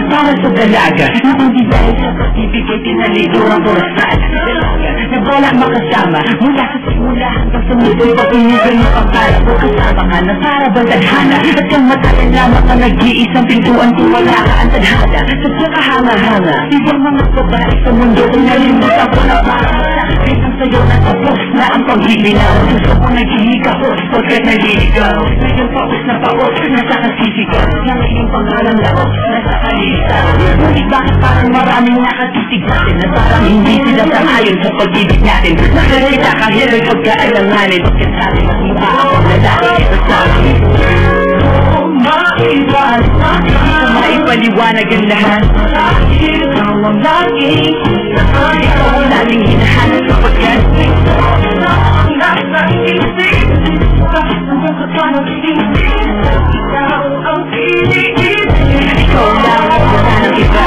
Para sa dalaga na hindi dahil sa pag-ibig ay tinalido ang oras na dalaga na wala makasama mula sa simula hanggang sa mundo. Pag-ibig mo pagkala ko kasama ka na para bang tadhana at kang matagal lamang ang nag-iisang pintuan kung wala ka ang tadhana. Sa kahanga-hanga ibang mga babae sa mundo kung nalimutan ko na para isang sa'yo na tapos na ang pag-ibinaw. Gusto ko nag-ihigaw pagkat naliligaw. Ngayon paus na paus nasa kasisigaw ng iyong pangalang laos nasa kalitaw. Ngunit bakit parang maraming nakatitig natin na parang hindi sila sangayon sa pag-ibig natin. Nakalita kahit ay pagkaalanganin. Bakit sabi mas mukha ako lalaki ito sa akin? Maipaliwanag ang lahat. Ikaw ang laging ikaw ang laging hinahanap sapagkat nasa isip hanggang sa panag-isip. Ikaw ang piliin. Ikaw lang wala ng iba.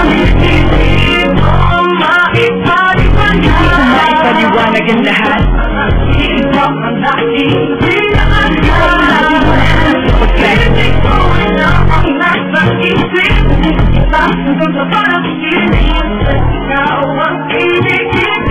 Maipaliwanag ang lahat. Ikaw ang laging hinahanap sapagkat nasa isip hanggang sa panag-isip. Ikaw ang piliin.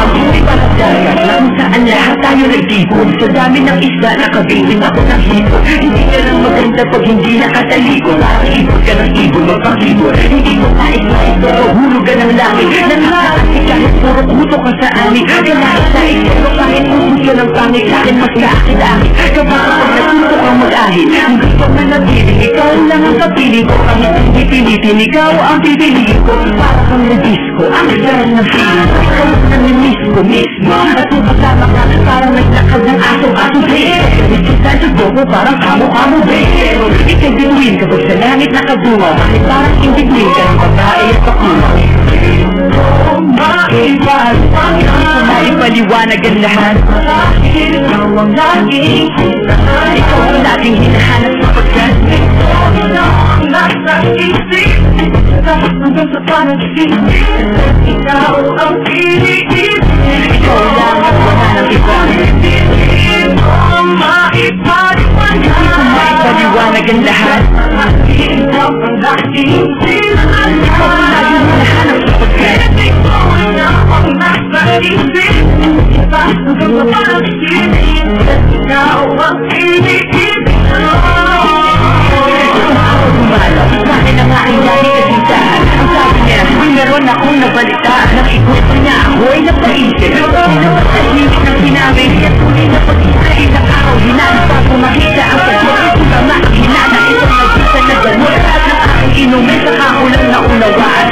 Pag-ibig para dagat lang saan lahat tayo nagtipon. Sa dami ng isla nakabitin ako ng hipon. Hindi ka lang maganda pag hindi nakatalikod. Parang ibon ka ng ibon magpakibon. Hindi mo nais-nais pero hulog ka ng langit. Nakakasi kahit puro puto ka sa amin. Kanais-nais pero kahit puso ka ng pangit. Akin mas kaakit-akit kapag natuto kang mag-ahit. Hindi ko manatiling ikaw lang ang kapiling ko. Kahit hindi pilitin ikaw ang pipiliin ko. Para kang nag-disco ang sarap ng feeling ko. Ikaw namimiss ko mismo. At kung kasama ka parang naglakad ng aso-aso babe. Nagsisan sa bobo parang kamo-kamo babe. Pero ikay binuin kapag sa langit nakabunga. Kahit parang indigmin ka ng babae at pakuma. Maipaliwanag ang lahat. Ikaw ang laging ikaw ang laging hinahanap sapagkat nasa isip hanggang sa panag-isip. Ikaw ang piliin. Ikaw lang at wala ng iba. Maipaliwanag ang lahat. Ikaw ang laging ikaw ang laging hinahanap sapagkat nasa isip hanggang sa panag-isip. Ikaw ang piliin. Gumalaw, bakit na nga ay lagi kasintahan? Ang sabi niya, may meron akong nabalitaan. Nakikot niya ako ay napaisip. Pinapatahimik ng sinabi at tuloy na pag-isa ilang araw. Hinanap pa kung makita ang sagot. Ito naman, hinana itong nagpisa na gano'n. At ng aking inumin sa kakulang na unawaan.